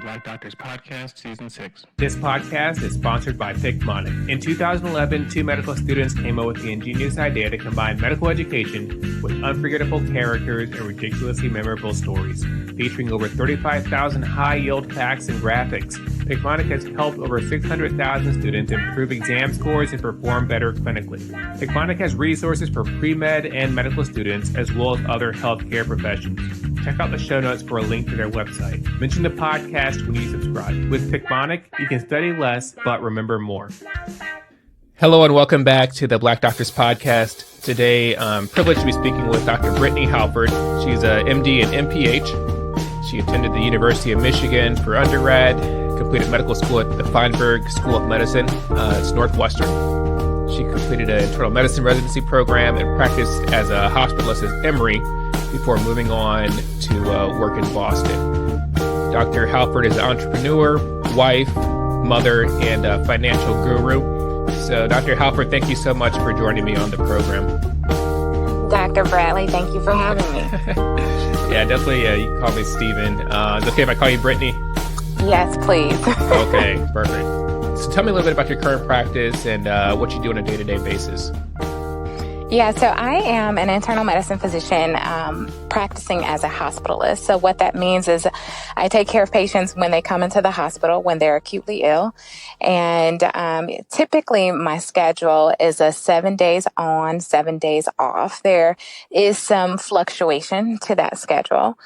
Black Doctors Podcast, Season 6. This podcast is sponsored by Picmonic. In 2011, two medical students came up with the ingenious idea to combine medical education with unforgettable characters and ridiculously memorable stories. Featuring over 35,000 high-yield facts and graphics, Picmonic has helped over 600,000 students improve exam scores and perform better clinically. Picmonic has resources for pre-med and medical students, as well as other healthcare professions. Check out the show notes for a link to their website. Mention the podcast when you subscribe. With Picmonic, you can study less, but remember more. Hello and welcome back to the Black Doctors Podcast. Today, I'm privileged to be speaking with Dr. Brittne Halford. She's a MD and MPH. She attended the University of Michigan for undergrad, completed medical school at the Feinberg School of Medicine. It's Northwestern. She completed an internal medicine residency program and practiced as a hospitalist at Emory before moving on to work in Boston. Dr. Halford is an entrepreneur, wife, mother, and a financial guru. So, Dr. Halford, thank you so much for joining me on the program. Dr. Bradley, thank you for having me. Yeah, definitely. You can call me Steven. Is it okay if I call you Brittne? Yes, please. Okay, perfect. So tell me a little bit about your current practice and what you do on a day-to-day basis. Yeah, so I am an internal medicine physician practicing as a hospitalist. So what that means is I take care of patients when they come into the hospital, when they're acutely ill. And typically my schedule is a 7 days on, 7 days off. There is some fluctuation to that schedule.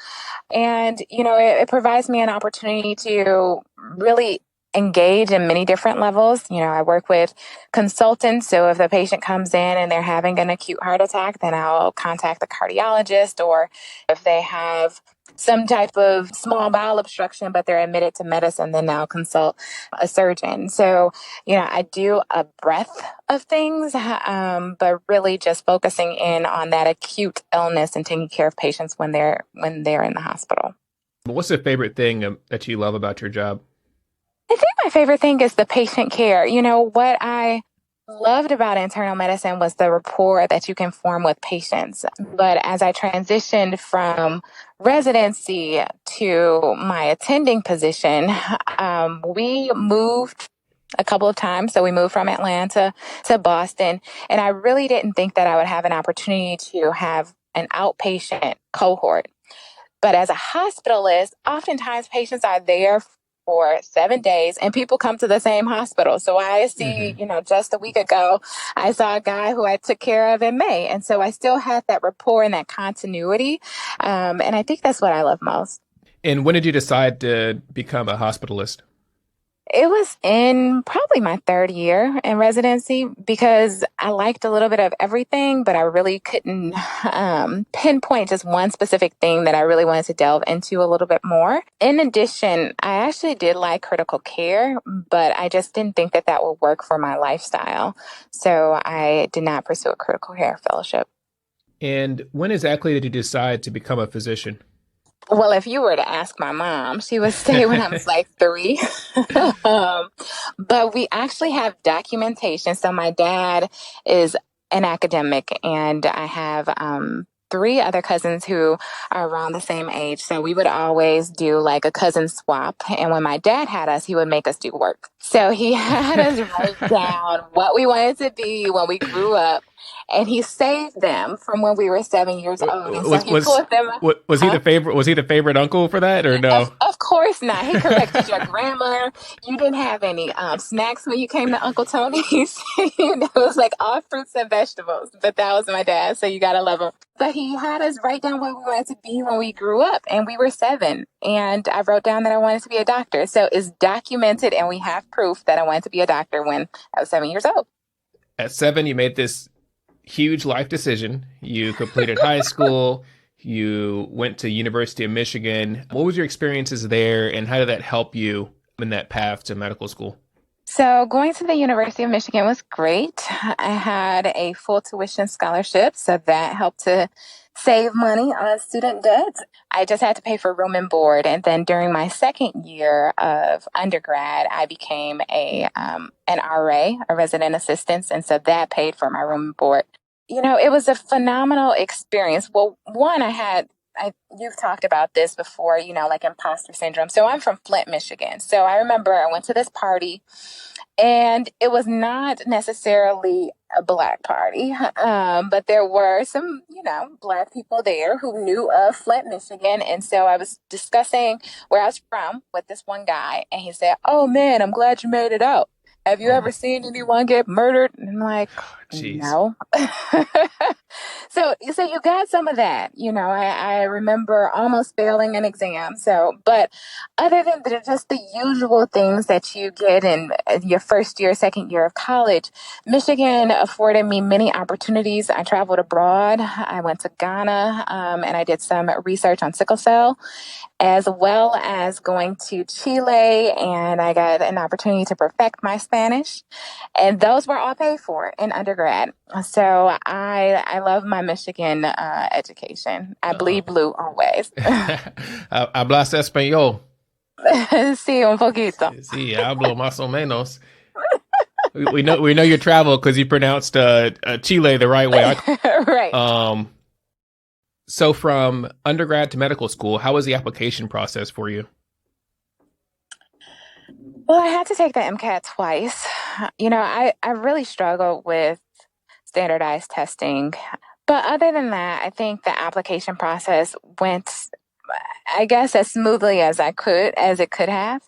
And, you know, it provides me an opportunity to really engage in many different levels. You know, I work with consultants. So if the patient comes in and they're having an acute heart attack, then I'll contact the cardiologist. Or if they have some type of small bowel obstruction, but they're admitted to medicine, then I'll consult a surgeon. So, you know, I do a breadth of things, but really just focusing in on that acute illness and taking care of patients when they're in the hospital. What's the favorite thing that you love about your job? I think my favorite thing is the patient care. You know, what I loved about internal medicine was the rapport that you can form with patients. But as I transitioned from residency to my attending position, we moved a couple of times. So we moved from Atlanta to Boston. And I really didn't think that I would have an opportunity to have an outpatient cohort. But as a hospitalist, oftentimes patients are there for 7 days and people come to the same hospital. So I see, you know, just a week ago, I saw a guy who I took care of in May. And so I still had that rapport and that continuity. And I think that's what I love most. And when did you decide to become a hospitalist? It was in probably my third year in residency because I liked a little bit of everything, but I really couldn't pinpoint just one specific thing that I really wanted to delve into a little bit more. In addition, I actually did like critical care, but I just didn't think that would work for my lifestyle. So I did not pursue a critical care fellowship. And when exactly did you decide to become a physician? Well, if you were to ask my mom, she would say when I was like 3. But we actually have documentation. So my dad is an academic and I have 3 other cousins who are around the same age. So we would always do like a cousin swap. And when my dad had us, he would make us do work. So he had us write down what we wanted to be when we grew up. And he saved them from when we were 7 years old. And so he pulled them. Was he the favorite? Was he the favorite uncle for that, or no? Of course not. He corrected your grammar. You didn't have any snacks when you came to Uncle Tony's. It was like all fruits and vegetables. But that was my dad, so you gotta love him. But he had us write down what we wanted to be when we grew up, and we were 7. And I wrote down that I wanted to be a doctor. So it's documented, and we have proof that I wanted to be a doctor when I was 7 years old. At 7, you made this huge life decision. You completed high school. You went to University of Michigan. What was your experiences there, and how did that help you in that path to medical school? So going to the University of Michigan was great. I had a full tuition scholarship, so that helped to save money on student debt. I just had to pay for room and board. And then during my second year of undergrad, I became an RA, a resident assistant. And so that paid for my room and board. You know, it was a phenomenal experience. Well, one, I had you've talked about this before, like imposter syndrome. So I'm from Flint, Michigan. So I remember I went to this party and it was not necessarily a Black party, but there were some, Black people there who knew of Flint, Michigan. And so I was discussing where I was from with this one guy, and he said, "Oh man, I'm glad you made it out. Have you ever seen anyone get murdered?" And I'm like, Jeez. no. So you got some of that. I remember almost failing an exam. But other than just the usual things that you get in your first year, second year of college, Michigan afforded me many opportunities. I traveled abroad. I went to Ghana, and I did some research on sickle cell, as well as going to Chile, and I got an opportunity to perfect my Spanish, and those were all paid for in undergrad. So I love my Michigan education. I bleed blue always. Hablas español. Sí, un poquito. Sí, hablo más o menos. We know you travel because you pronounced Chile the right way. Right. So from undergrad to medical school, how was the application process for you? Well, I had to take the MCAT twice. I really struggled with standardized testing. But other than that, I think the application process went, I guess, as smoothly as it could have.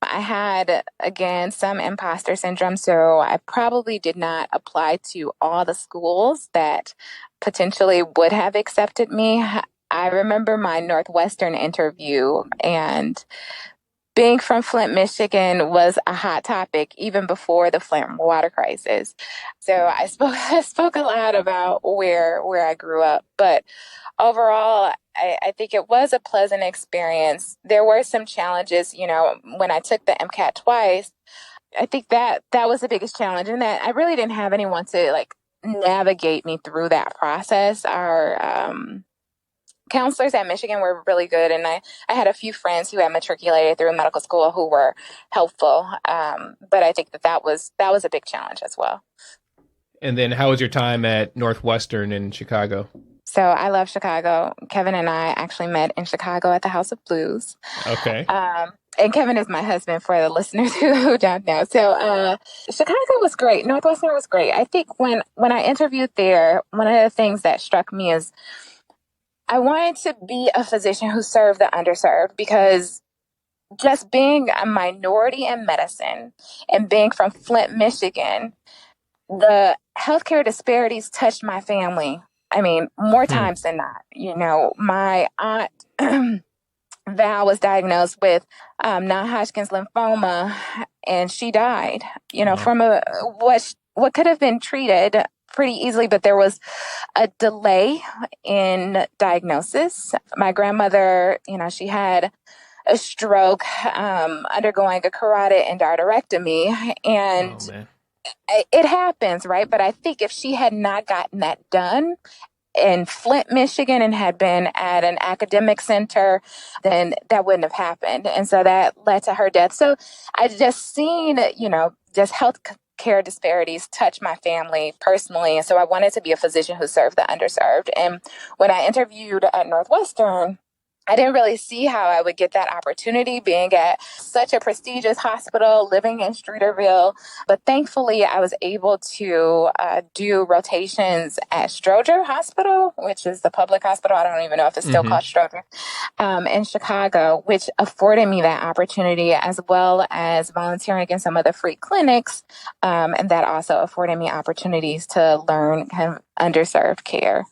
I had, again, some imposter syndrome, so I probably did not apply to all the schools that potentially would have accepted me. I remember my Northwestern interview, and being from Flint, Michigan was a hot topic even before the Flint water crisis. So I spoke a lot about where I grew up, but overall, I think it was a pleasant experience. There were some challenges, when I took the MCAT twice. I think that was the biggest challenge, and that I really didn't have anyone to navigate me through that process. Our counselors at Michigan were really good, and I had a few friends who had matriculated through medical school who were helpful. But I think that was a big challenge as well. And then how was your time at Northwestern in Chicago? So I love Chicago. Kevin and I actually met in Chicago at the House of Blues. Okay. And Kevin is my husband, for the listeners who don't know. So Chicago was great. Northwestern was great. I think when I interviewed there, one of the things that struck me is I wanted to be a physician who served the underserved, because just being a minority in medicine and being from Flint, Michigan, the healthcare disparities touched my family. I mean, more times than not. My aunt Val was diagnosed with non-Hodgkin's lymphoma, and she died. From what could have been treated pretty easily, but there was a delay in diagnosis. My grandmother, she had a stroke, undergoing a carotid endarterectomy, and it happens, right? But I think if she had not gotten that done in Flint, Michigan, and had been at an academic center, then that wouldn't have happened. And so that led to her death. So I just seen, just health care disparities touch my family personally. And so I wanted to be a physician who served the underserved. And when I interviewed at Northwestern, I didn't really see how I would get that opportunity, being at such a prestigious hospital, living in Streeterville. But thankfully, I was able to do rotations at Stroger Hospital, which is the public hospital. I don't even know if it's still called Stroger, in Chicago, which afforded me that opportunity, as well as volunteering in some of the free clinics. And that also afforded me opportunities to learn kind of underserved care.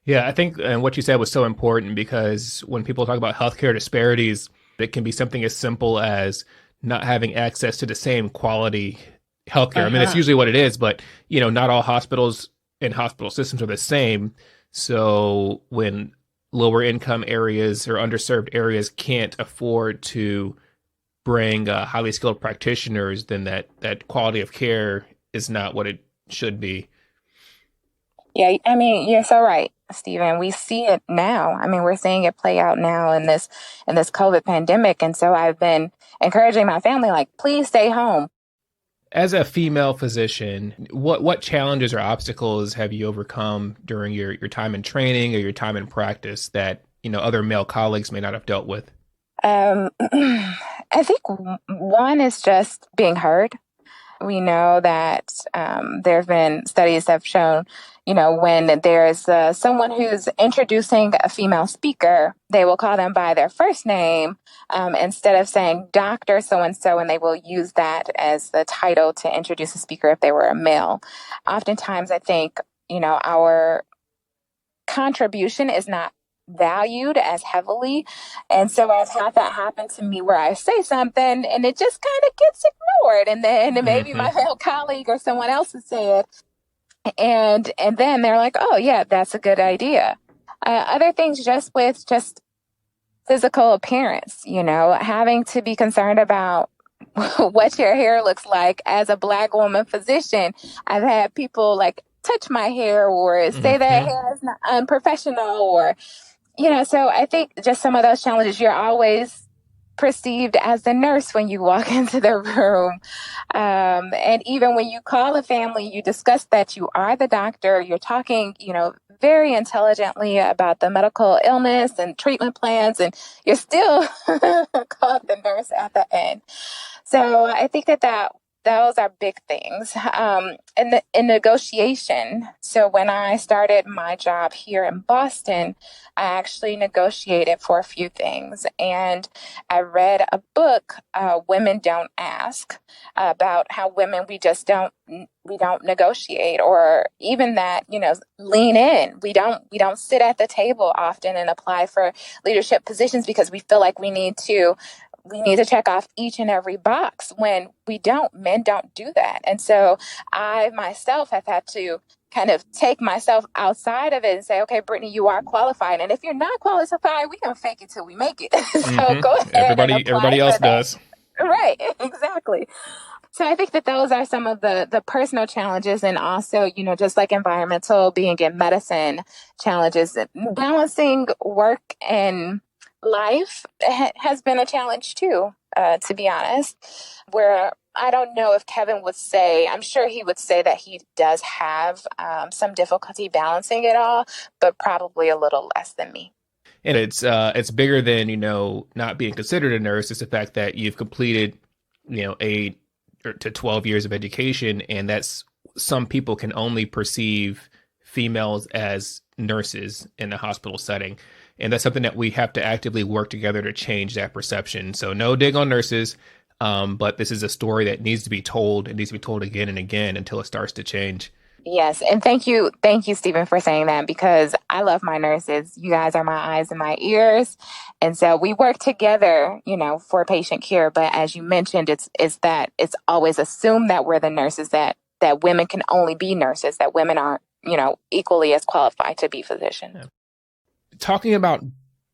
Yeah, I think and what you said was so important, because when people talk about healthcare disparities, it can be something as simple as not having access to the same quality healthcare. I mean, it's usually what it is, but not all hospitals and hospital systems are the same. So when lower income areas or underserved areas can't afford to bring highly skilled practitioners, then that quality of care is not what it should be. Yeah, I mean, you're so right, Stephen. We see it now. I mean, we're seeing it play out now in this COVID pandemic. And so I've been encouraging my family, please stay home. As a female physician, what challenges or obstacles have you overcome during your time in training or your time in practice that other male colleagues may not have dealt with? I think one is just being heard. We know that there have been studies that have shown, when there's someone who's introducing a female speaker, they will call them by their first name instead of saying Dr. So-and-so, and they will use that as the title to introduce a speaker if they were a male. Oftentimes, I think, our contribution is not valued as heavily. And so I've had that happen to me where I say something and it just kind of gets ignored. And then maybe my male colleague or someone else has said, and then they're like, oh yeah, that's a good idea. Other things just with just physical appearance, having to be concerned about what your hair looks like as a Black woman physician. I've had people like touch my hair or say that hair is not unprofessional or, so I think just some of those challenges, you're always perceived as the nurse when you walk into the room. And even when you call a family, you discuss that you are the doctor, you're talking, very intelligently about the medical illness and treatment plans, and you're still called the nurse at the end. So I think that those are big things. In negotiation, so when I started my job here in Boston, I actually negotiated for a few things. And I read a book, Women Don't Ask, about how women, we don't negotiate, or even that, lean in. We don't sit at the table often and apply for leadership positions because we feel like we need to check off each and every box when men don't do that. And so I myself have had to kind of take myself outside of it and say, okay, Brittne, you are qualified. And if you're not qualified, we can fake it till we make it. So go ahead. Everybody else does. Right, exactly. So I think that those are some of the personal challenges, and also, just like environmental, being in medicine challenges, balancing work and life has been a challenge too, to be honest, where I don't know if Kevin would say, I'm sure he would say that he does have some difficulty balancing it all, but probably a little less than me. And it's bigger than, not being considered a nurse. It's the fact that you've completed, 8 to 12 years of education, and that's, some people can only perceive females as nurses in a hospital setting. And that's something that we have to actively work together to change that perception. So no dig on nurses, but this is a story that needs to be told. It needs to be told again and again until it starts to change. Yes. And thank you, Stephen, for saying that, because I love my nurses. You guys are my eyes and my ears. And so we work together, for patient care. But as you mentioned, it's always assumed that we're the nurses, that women can only be nurses, that women aren't, equally as qualified to be physicians. Yeah. Talking about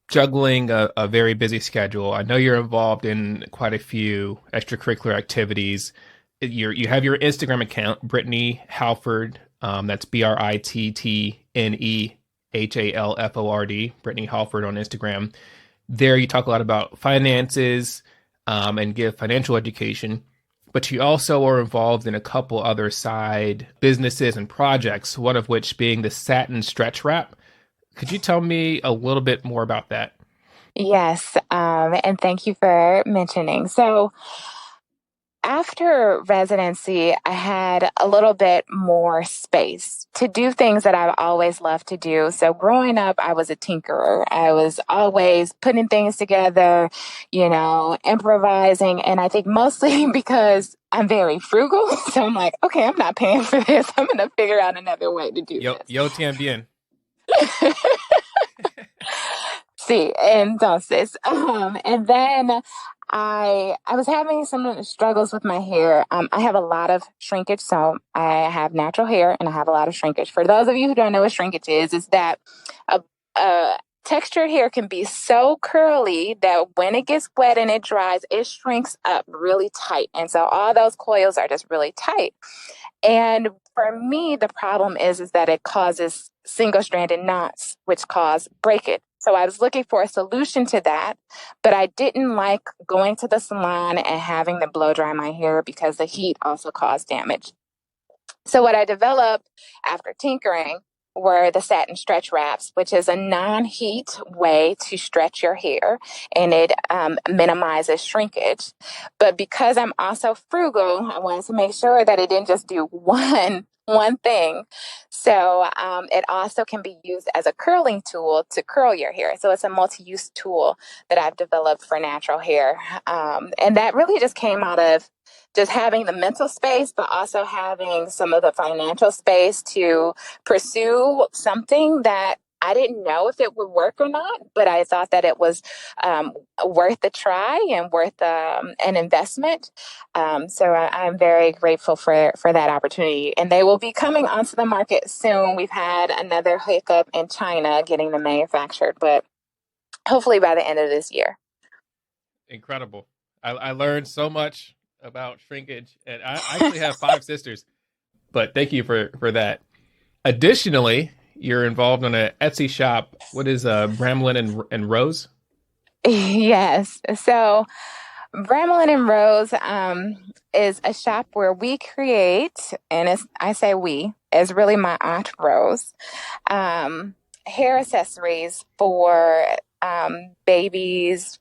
juggling a very busy schedule, I know you're involved in quite a few extracurricular activities. You have your Instagram account, Brittne Halford. That's BrittneHalford, Brittne Halford on Instagram. There you talk a lot about finances and give financial education. But you also are involved in a couple other side businesses and projects, one of which being the satin stretch wrap. Could you tell me a little bit more about that? Yes, and thank you for mentioning. So after residency, I had a little bit more space to do things that I've always loved to do. So growing up, I was a tinkerer. I was always putting things together, improvising. And I think mostly because I'm very frugal. So I'm like, okay, I'm not paying for this. I'm going to figure out another way to do this. Yo también. Sí, entonces, and then I was having some struggles with my hair. I have a lot of shrinkage, so I have natural hair and I have a lot of shrinkage. For those of you who don't know what shrinkage is that textured hair can be so curly that when it gets wet and it dries, it shrinks up really tight. And so all those coils are just really tight. And for me, the problem is that it causes single-stranded knots, which cause breakage. So I was looking for a solution to that, but I didn't like going to the salon and having them blow dry my hair because the heat also caused damage. So what I developed after tinkering were the satin stretch wraps, which is a non-heat way to stretch your hair, and it minimizes shrinkage. But because I'm also frugal, I wanted to make sure that it didn't just do one thing. So it also can be used as a curling tool to curl your hair. So it's a multi-use tool that I've developed for natural hair. And that really just came out of just having the mental space, but also having some of the financial space to pursue something that I didn't know if it would work or not, but I thought that it was worth a try and worth an investment. So I'm very grateful for that opportunity. And they will be coming onto the market soon. We've had another hiccup in China getting them manufactured, but hopefully by the end of this year. Incredible. I learned so much about shrinkage, and I actually have 5 sisters, but thank you for that. Additionally, you're involved in an Etsy shop. What is Bramlin and Rose? Yes. So Bramlin and Rose is a shop where we create, and I say we, it's really my Aunt Rose, hair accessories for babies,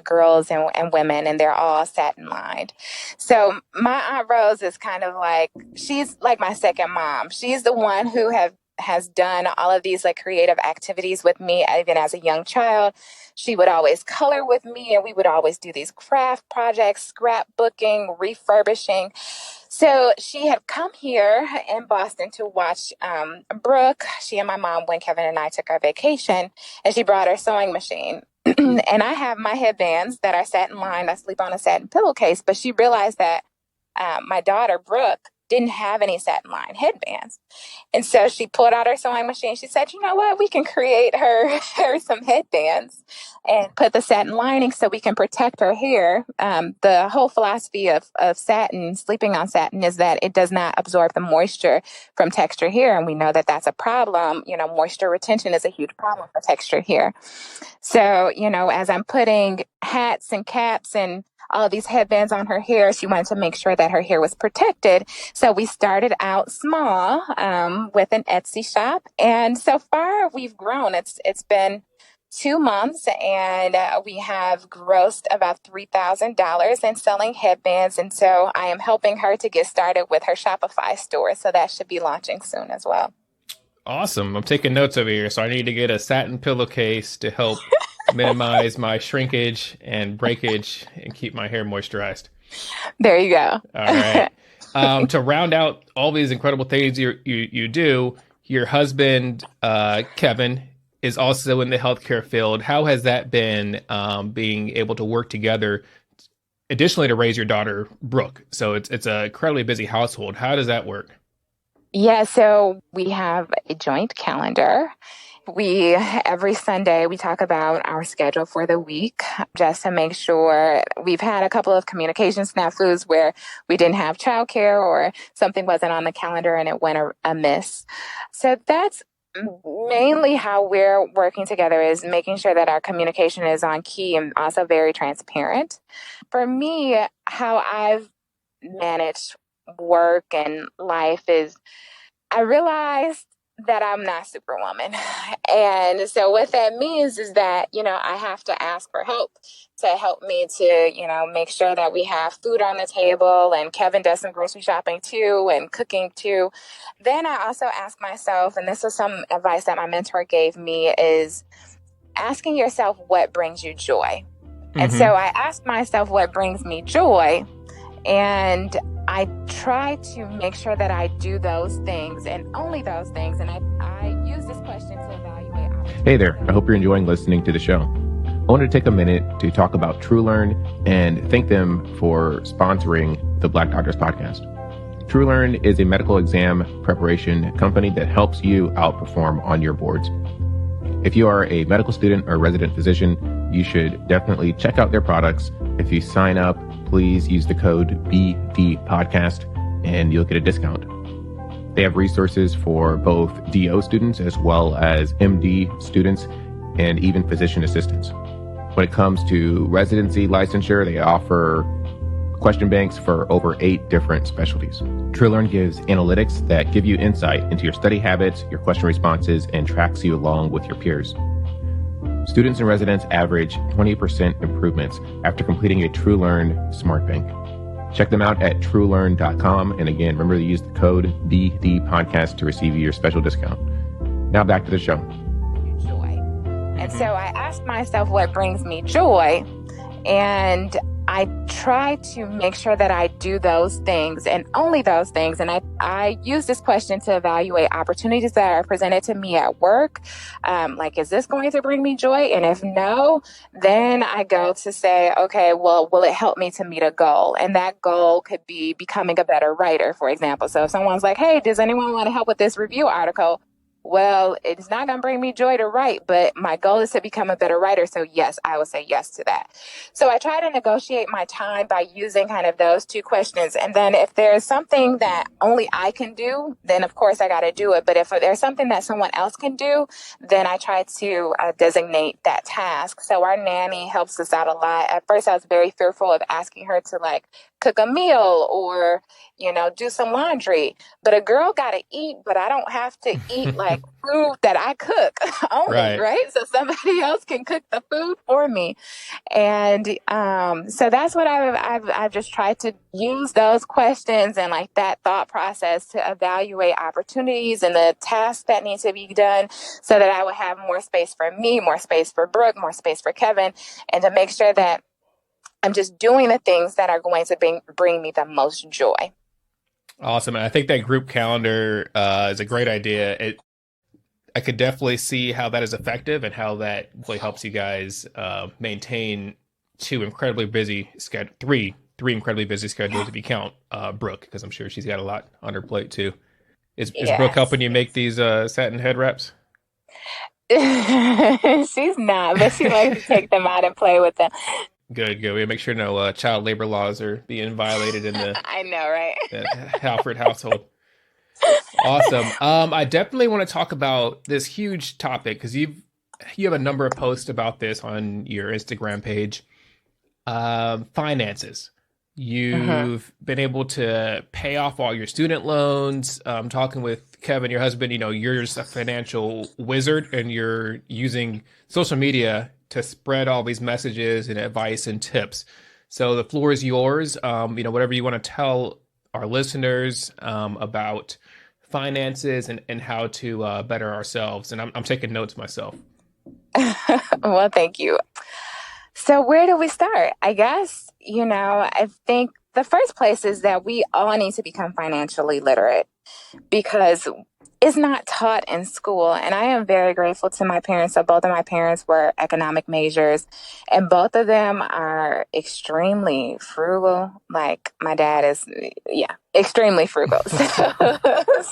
girls, and women, and they're all satin lined. So my Aunt Rose is kind of like, she's like my second mom. She's the one who has done all of these like creative activities with me, even as a young child. She would always color with me, and we would always do these craft projects, scrapbooking, refurbishing. So she had come here in Boston to watch Brooke. She and my mom, when Kevin and I took our vacation, and she brought her sewing machine. And I have my headbands that are satin lined. I sleep on a satin pillowcase, but she realized that my daughter, Brooke, didn't have any satin lined headbands. And so she pulled out her sewing machine. She said, you know what, we can create her some headbands and put the satin lining so we can protect her hair. The whole philosophy of satin, sleeping on satin, is that it does not absorb the moisture from texture hair. And we know that that's a problem. You know, moisture retention is a huge problem for texture hair. So, you know, as I'm putting hats and caps and all of these headbands on her hair, she wanted to make sure that her hair was protected. So we started out small with an Etsy shop. And so far we've grown. It's been 2 months, and we have grossed about $3,000 in selling headbands. And so I am helping her to get started with her Shopify store. So that should be launching soon as well. Awesome. I'm taking notes over here. So I need to get a satin pillowcase to help minimize my shrinkage and breakage and keep my hair moisturized. There you go. All right. To round out all these incredible things you do, your husband, Kevin, is also in the healthcare field. How has that been, being able to work together, additionally to raise your daughter, Brooke? So it's a incredibly busy household. How does that work? Yeah, so we have a joint calendar. Every Sunday, we talk about our schedule for the week just to make sure. We've had a couple of communication snafus where we didn't have childcare or something wasn't on the calendar and it went amiss. So that's mainly how we're working together, is making sure that our communication is on key and also very transparent. For me, how I've managed work and life is I realized that I'm not Superwoman. And so what that means is that, you know, I have to ask for help to help me to, you know, make sure that we have food on the table, and Kevin does some grocery shopping too and cooking too. Then I also ask myself, and this is some advice that my mentor gave me, is asking yourself what brings you joy. Mm-hmm. And so I asked myself what brings me joy, and I try to make sure that I do those things and only those things. And I use this question to evaluate. Hey there. I hope you're enjoying listening to the show. I wanted to take a minute to talk about TrueLearn and thank them for sponsoring the Black Doctors Podcast. TrueLearn is a medical exam preparation company that helps you outperform on your boards. If you are a medical student or resident physician, you should definitely check out their products. If you sign up, please use the code BDPodcast and you'll get a discount. They have resources for both DO students as well as MD students and even physician assistants. When it comes to residency licensure, they offer question banks for over 8 different specialties. TrueLearn gives analytics that give you insight into your study habits, your question responses, and tracks you along with your peers. Students and residents average 20% improvements after completing a TrueLearn Smart Bank. Check them out at truelearn.com. And again, remember to use the code BDPodcast to receive your special discount. Now back to the show. Joy. And so I asked myself what brings me joy. And I try to make sure that I do those things and only those things. And I use this question to evaluate opportunities that are presented to me at work. Like, is this going to bring me joy? And if no, then I go to say, okay, well, will it help me to meet a goal? And that goal could be becoming a better writer, for example. So if someone's like, hey, does anyone want to help with this review article? Well, it's not going to bring me joy to write, but my goal is to become a better writer. So yes, I would say yes to that. So I try to negotiate my time by using kind of those two questions. And then if there's something that only I can do, then of course I got to do it. But if there's something that someone else can do, then I try to designate that task. So our nanny helps us out a lot. At first, I was very fearful of asking her to like cook a meal or, do some laundry. But a girl got to eat, but I don't have to eat like food that I cook only, right? So somebody else can cook the food for me. And so that's what I've just tried to use those questions and like that thought process to evaluate opportunities and the tasks that need to be done so that I would have more space for me, more space for Brooke, more space for Kevin, and to make sure that I'm just doing the things that are going to bring me the most joy. Awesome. And I think that group calendar is a great idea. I could definitely see how that is effective and how that really helps you guys maintain three incredibly busy schedules if you count Brooke, because I'm sure she's got a lot on her plate too. Is Brooke helping you make these satin head wraps? She's not, but she likes to take them out and play with them. Good. We make sure no child labor laws are being violated in the I know, right? the Halford household. Awesome. I definitely want to talk about this huge topic because you have a number of posts about this on your Instagram page. Finances. You've been able to pay off all your student loans. I'm talking with Kevin, your husband. You're just a financial wizard, and you're using social media to spread all these messages and advice and tips. So the floor is yours. Whatever you want to tell our listeners about finances and how to better ourselves. And I'm taking notes myself. Well, thank you. So where do we start? I guess, I think the first place is that we all need to become financially literate because it's not taught in school. And I am very grateful to my parents. So both of my parents were economic majors and both of them are extremely frugal. Like my dad is, extremely frugal.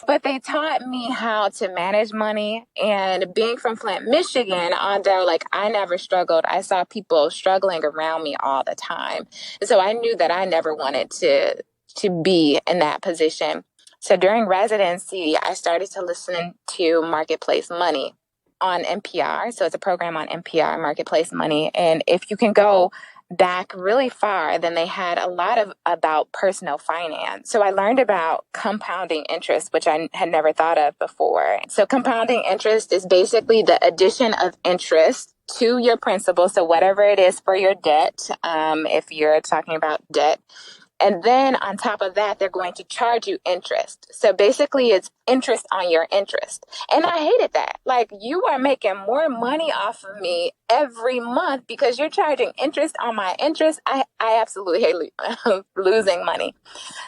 But they taught me how to manage money. And being from Flint, Michigan, although I never struggled, I saw people struggling around me all the time. So I knew that I never wanted to be in that position. So during residency, I started to listen to Marketplace Money on NPR. So it's a program on NPR, Marketplace Money. And if you can go back really far, then they had a lot about personal finance. So I learned about compounding interest, which I had never thought of before. So compounding interest is basically the addition of interest to your principal. So whatever it is for your debt, if you're talking about debt. And then on top of that, they're going to charge you interest. So basically it's interest on your interest. And I hated that. You are making more money off of me every month because you're charging interest on my interest. I absolutely hate losing money.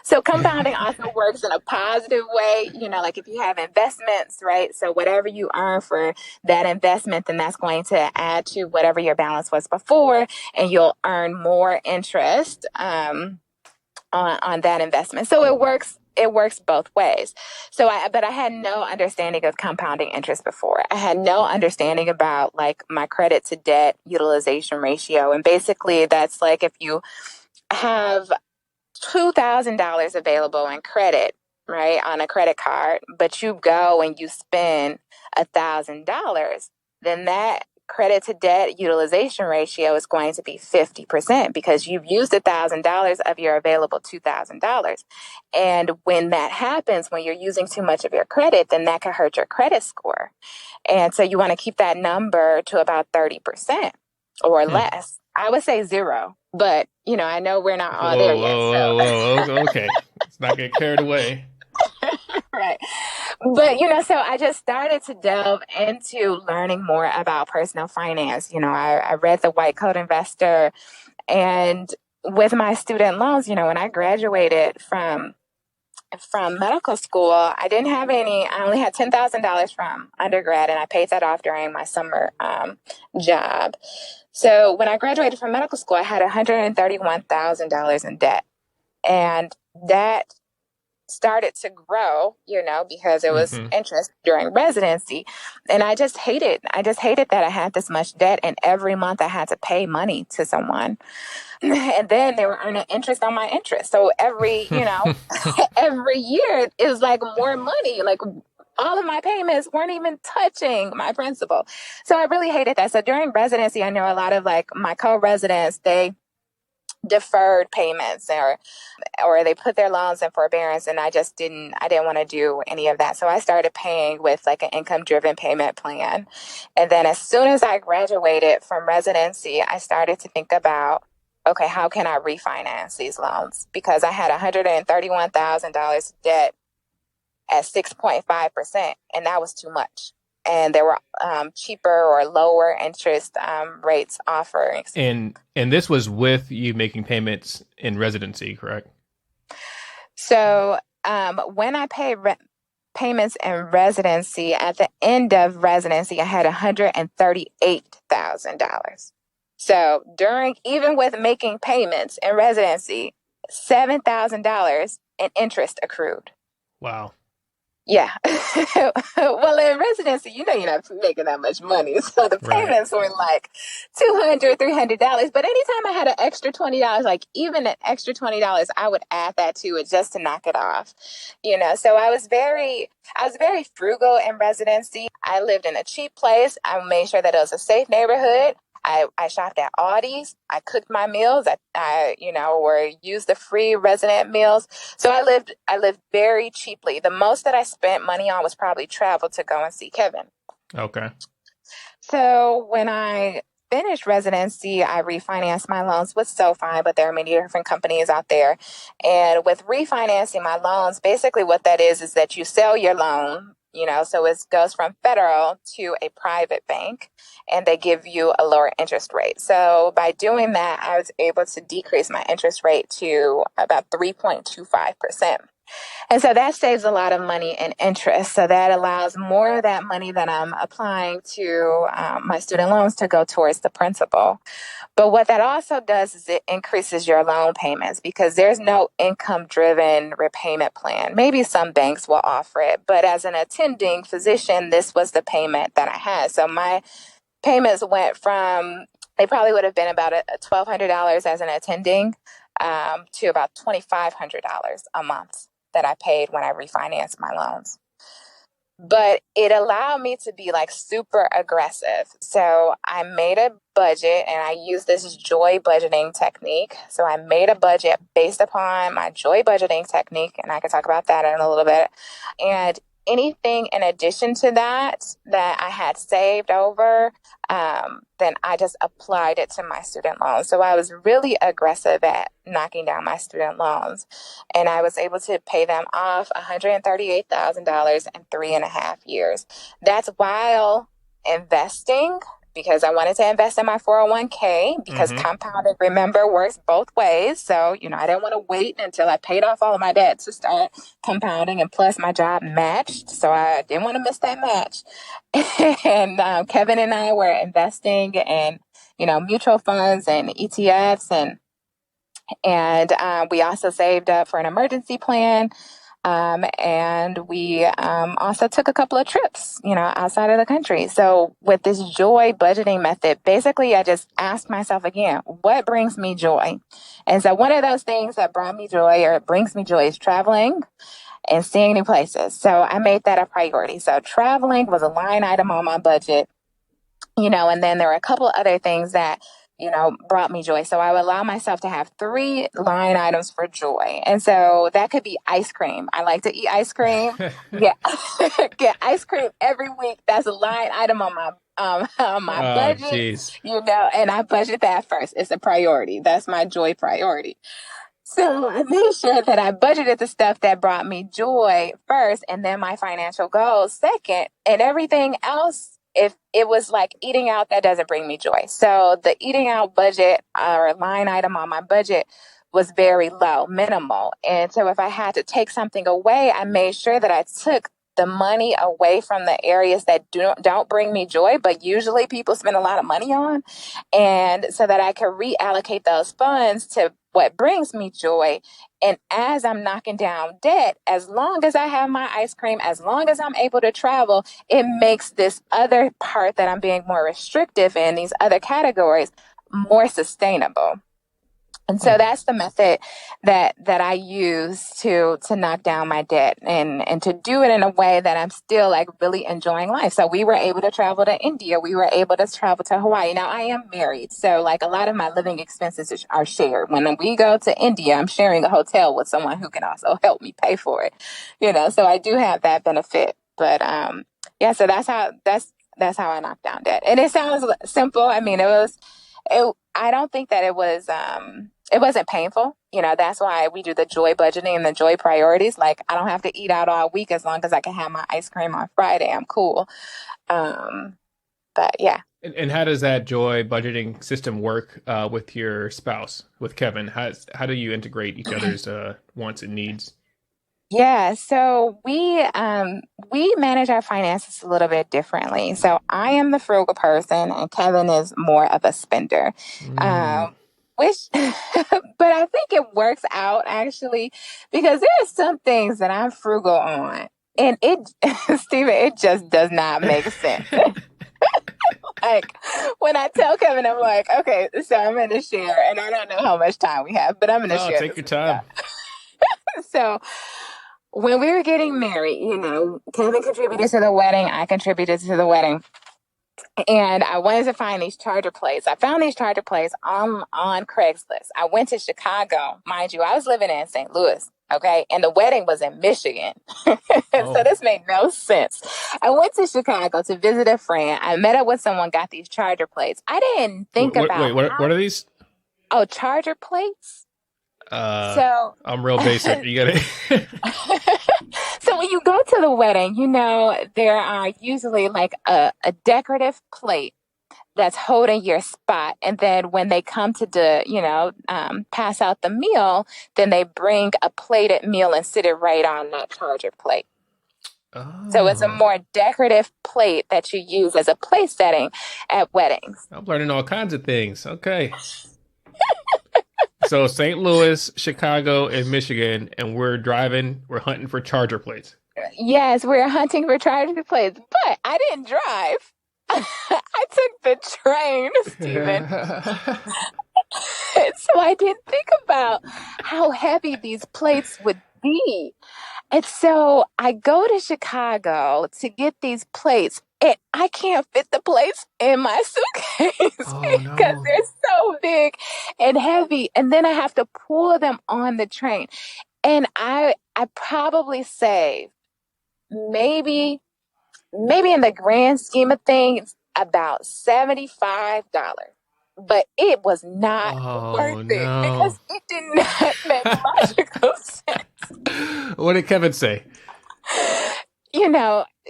So compounding also works in a positive way. If you have investments, right? So whatever you earn for that investment, then that's going to add to whatever your balance was before, and you'll earn more interest, on that investment. So it works both ways. But I had no understanding of compounding interest before. I had no understanding about my credit to debt utilization ratio. And basically that's if you have $2,000 available in credit, right, on a credit card, but you go and you spend $1,000, then that credit to debt utilization ratio is going to be 50% because you've used $1,000 of your available $2,000. And when that happens, when you're using too much of your credit, then that can hurt your credit score. And so you want to keep that number to about 30% or less. I would say 0, but I know we're not all there yet. Whoa. Okay. Let's not get carried away. Right. But, so I just started to delve into learning more about personal finance. I read The White Coat Investor, and with my student loans, when I graduated from medical school, I didn't have any. I only had $10,000 from undergrad, and I paid that off during my summer job. So when I graduated from medical school, I had $131,000 in debt, and that started to grow, because it was interest during residency. And I just hated that I had this much debt, and every month I had to pay money to someone. And then they were earning interest on my interest. So every every year it was like more money. Like all of my payments weren't even touching my principal. So I really hated that. So during residency, I know a lot of my co-residents, they deferred payments or they put their loans in forbearance, and I didn't want to do any of that. So I started paying with an income driven payment plan. And then as soon as I graduated from residency, I started to think about, okay, how can I refinance these loans? Because I had $131,000 debt at 6.5%, and that was too much. And there were cheaper or lower interest rates offerings. And this was with you making payments in residency, correct? So when I paid payments in residency, at the end of residency, I had $138,000. So even with making payments in residency, $7,000 in interest accrued. Wow. Yeah. Well, in residency, you're not making that much money. So the payments were like $200, $300. But anytime I had an extra $20, even an extra $20, I would add that to it just to knock it off. So I was very frugal in residency. I lived in a cheap place. I made sure that it was a safe neighborhood. I shopped at Aldi's. I cooked my meals. Or used the free resident meals. So I lived very cheaply. The most that I spent money on was probably travel to go and see Kevin. Okay. So when I finished residency, I refinanced my loans with SoFi, but there are many different companies out there. And with refinancing my loans, basically what that is that you sell your loan. So it goes from federal to a private bank, and they give you a lower interest rate. So by doing that, I was able to decrease my interest rate to about 3.25%. And so that saves a lot of money in interest. So that allows more of that money that I'm applying to my student loans to go towards the principal. But what that also does is it increases your loan payments because there's no income-driven repayment plan. Maybe some banks will offer it, but as an attending physician, this was the payment that I had. So my payments went from, they probably would have been about $1,200 as an attending to about $2,500 a month that I paid when I refinanced my loans. But it allowed me to be super aggressive. So I made a budget, and I used this joy budgeting technique. So I made a budget based upon my joy budgeting technique, and I can talk about that in a little bit. And anything in addition to that I had saved over, then I just applied it to my student loans. So I was really aggressive at knocking down my student loans. And I was able to pay them off $138,000 in 3.5 years. That's while investing, because I wanted to invest in my 401k because compounding, remember, works both ways. So, I didn't want to wait until I paid off all of my debt to start compounding. And plus my job matched. So I didn't want to miss that match. And Kevin and I were investing in, mutual funds and ETFs. And we also saved up for an emergency plan. And we also took a couple of trips, outside of the country. So with this joy budgeting method, basically, I just asked myself again, what brings me joy? And so one of those things that brought me joy or brings me joy is traveling and seeing new places. So I made that a priority. So traveling was a line item on my budget. And then there were a couple of other things that, brought me joy. So I would allow myself to have 3 line items for joy. And so that could be ice cream. I like to eat ice cream. Yeah. Get ice cream every week. That's a line item on my budget, Geez. and I budget that first. It's a priority. That's my joy priority. So I made sure that I budgeted the stuff that brought me joy first, and then my financial goals second, and everything else, if it was like eating out, that doesn't bring me joy. So the eating out budget or line item on my budget was very low, minimal. And so if I had to take something away, I made sure that I took the money away from the areas that don't bring me joy, but usually people spend a lot of money on. And so that I could reallocate those funds to what brings me joy. And as I'm knocking down debt, as long as I have my ice cream, as long as I'm able to travel, it makes this other part that I'm being more restrictive in, these other categories, more sustainable. And so that's the method that I use to knock down my debt and to do it in a way that I'm still like really enjoying life. So we were able to travel to India. We were able to travel to Hawaii. Now I am married. So like a lot of my living expenses are shared. When we go to India, I'm sharing a hotel with someone who can also help me pay for it. So I do have that benefit. But so that's how I knock down debt. And it sounds simple. I mean, I don't think that it wasn't painful. That's why we do the joy budgeting and the joy priorities. Like I don't have to eat out all week as long as I can have my ice cream on Friday. I'm cool. But yeah. And how does that joy budgeting system work with your spouse, with Kevin? How do you integrate each other's wants and needs? Yeah, so we manage our finances a little bit differently. So I am the frugal person, and Kevin is more of a spender. Which, but I think it works out actually, because there are some things that I'm frugal on, and Stephen, it just does not make sense. Like when I tell Kevin, I'm like, okay, so I'm going to share, and I don't know how much time we have, but I'm going to share. Take your time. So when we were getting married, Kevin contributed to the wedding. I contributed to the wedding. And I wanted to find these charger plates. I found these charger plates on Craigslist. I went to Chicago. Mind you, I was living in St. Louis. Okay. And the wedding was in Michigan. So this made no sense. I went to Chicago to visit a friend. I met up with someone, got these charger plates. I didn't think about. Wait, what are these? Oh, charger plates. So I'm real basic. You got it. So when you go to the wedding, there are usually like a decorative plate that's holding your spot. And then when they come to pass out the meal, then they bring a plated meal and sit it right on that charger plate. Oh. So it's a more decorative plate that you use as a place setting at weddings. I'm learning all kinds of things. Okay. So St. Louis, Chicago, and Michigan, and we're hunting for charger plates. Yes, we're hunting for charger plates, but I didn't drive. I took the train, Stephen. So I didn't think about how heavy these plates would be. And so I go to Chicago to get these plates, and I can't fit the plates in my suitcase because they're so big and heavy. And then I have to pull them on the train. And I probably saved maybe in the grand scheme of things, about $75. But it was not worth it because it did not make logical sense. What did Kevin say?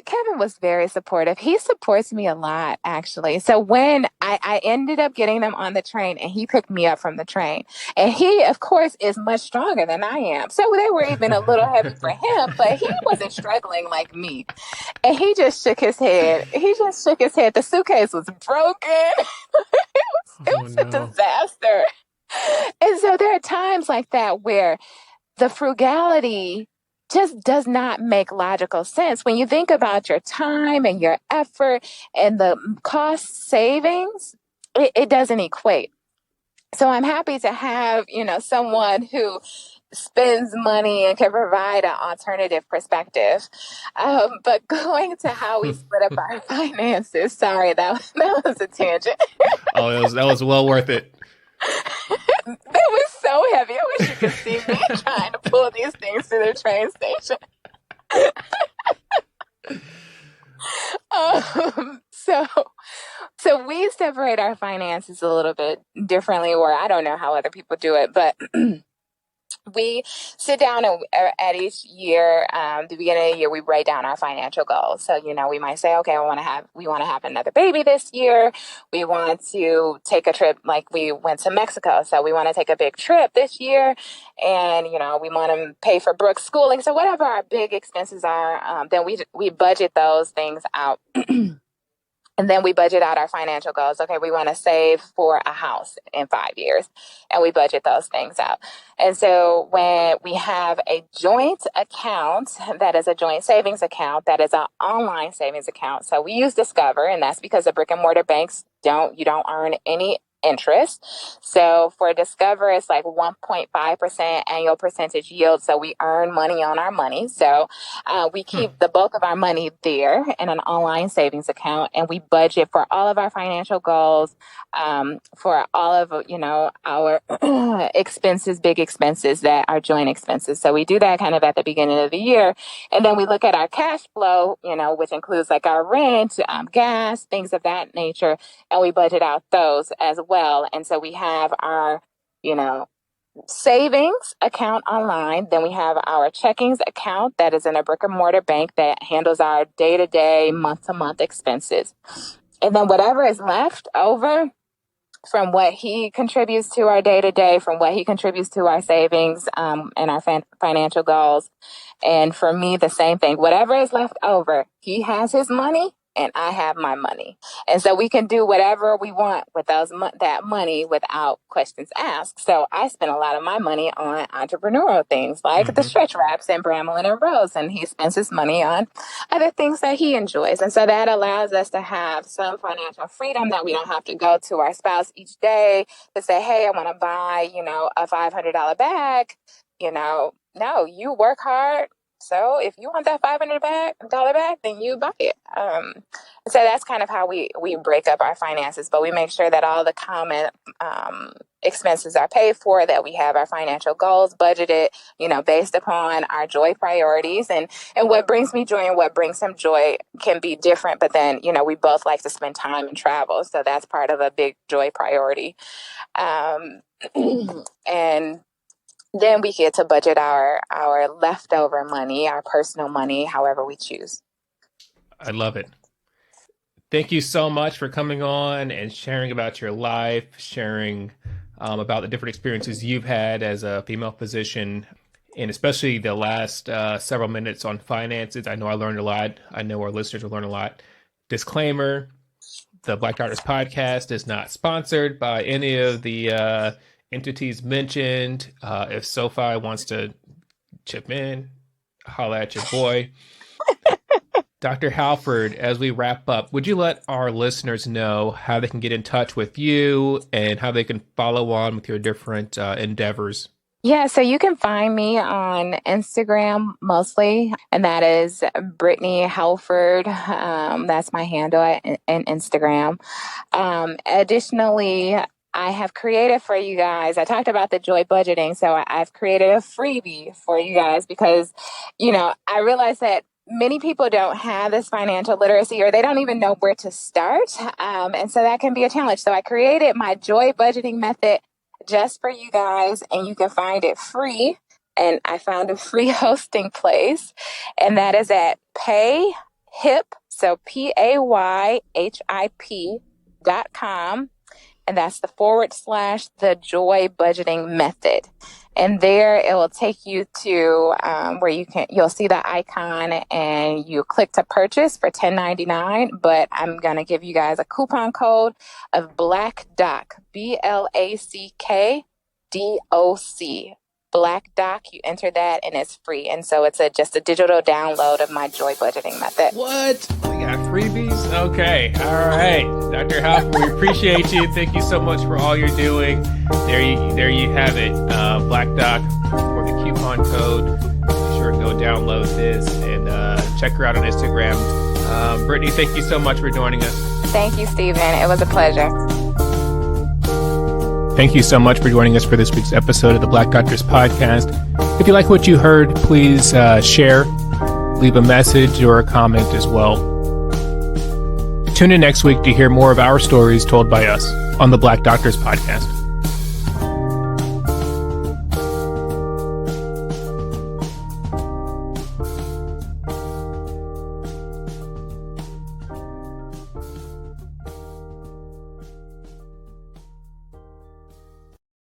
Kevin was very supportive. He supports me a lot, actually. So when I ended up getting them on the train, and he picked me up from the train, and he, of course, is much stronger than I am. So they were even a little heavy for him, but he wasn't struggling like me. And he just shook his head. The suitcase was broken. It was a disaster. And so there are times like that where the frugality just does not make logical sense. When you think about your time and your effort and the cost savings, it doesn't equate. So I'm happy to have, someone who spends money and can provide an alternative perspective. But going to how we split up our finances, sorry, that was a tangent. Oh, that was well worth it. That was so heavy. I wish you could see me trying to pull these things to the train station. So we separate our finances a little bit differently, or I don't know how other people do it, but we sit down and at each year, the beginning of the year, we write down our financial goals. So, we might say, okay, we want to have another baby this year. We want to take a trip, like we went to Mexico. So we want to take a big trip this year. And, we want to pay for Brooke's schooling. So whatever our big expenses are, then we budget those things out. And then we budget out our financial goals. Okay, we want to save for a house in 5 years, and we budget those things out. And so when we have a joint account, that is a joint savings account, that is an online savings account. So we use Discover, and that's because the brick and mortar banks you don't earn any interest. So for Discover, it's like 1.5% annual percentage yield. So we earn money on our money. So we keep the bulk of our money there in an online savings account, and we budget for all of our financial goals, for all of, our expenses, big expenses that are joint expenses. So we do that kind of at the beginning of the year. And then we look at our cash flow, which includes like our rent, gas, things of that nature. And we budget out those as well. And so we have our, savings account online. Then we have our checkings account that is in a brick and mortar bank that handles our day-to-day, month-to-month expenses. And then whatever is left over from what he contributes to our day-to-day, from what he contributes to our savings and our financial goals. And for me, the same thing. Whatever is left over, he has his money and I have my money. And so we can do whatever we want with that money without questions asked. So I spend a lot of my money on entrepreneurial things like the stretch wraps and Bramlin and Rose, and he spends his money on other things that he enjoys. And so that allows us to have some financial freedom, that we don't have to go to our spouse each day to say, hey, I want to buy, a $500 bag. No, you work hard. So if you want that $500 bag, then you buy it. So that's kind of how we break up our finances, but we make sure that all the common expenses are paid for, that we have our financial goals budgeted, based upon our joy priorities. And what brings me joy and what brings him joy can be different, but then, we both like to spend time and travel. So that's part of a big joy priority. And then we get to budget our leftover money, our personal money, however we choose. I love it. Thank you so much for coming on and sharing about your life, sharing about the different experiences you've had as a female physician, and especially the last several minutes on finances. I know I learned a lot. I know our listeners will learn a lot. Disclaimer, the Black Doctors Podcast is not sponsored by any of the entities mentioned. If SoFi wants to chip in, holla at your boy. Dr. Halford, as we wrap up, would you let our listeners know how they can get in touch with you and how they can follow on with your different endeavors? Yeah, so you can find me on Instagram mostly, and that is Brittne Halford. That's my handle at Instagram. Additionally, I have created for you guys, I talked about the joy budgeting, so I've created a freebie for you guys because, I realize that many people don't have this financial literacy, or they don't even know where to start. And so that can be a challenge. So I created my joy budgeting method just for you guys, and you can find it free. And I found a free hosting place, and that is at payhip, so payhip.com. And that's the /the joy budgeting method. And there it will take you to where you'll see the icon and you click to purchase for $10.99. But I'm going to give you guys a coupon code of Black Doc, BLACKDOC. Black Doc, you enter that and it's free. And so it's just a digital download of my joy budgeting method. What? We got freebies? Okay. All right. Dr. Halford, we appreciate you. Thank you so much for all you're doing. There you have it. Black Doc for the coupon code. Be sure to go download this and check her out on Instagram. Brittne, thank you so much for joining us. Thank you, Stephen. It was a pleasure. Thank you so much for joining us for this week's episode of the Black Doctors Podcast. If you like what you heard, please share, leave a message or a comment as well. Tune in next week to hear more of our stories told by us on the Black Doctors Podcast.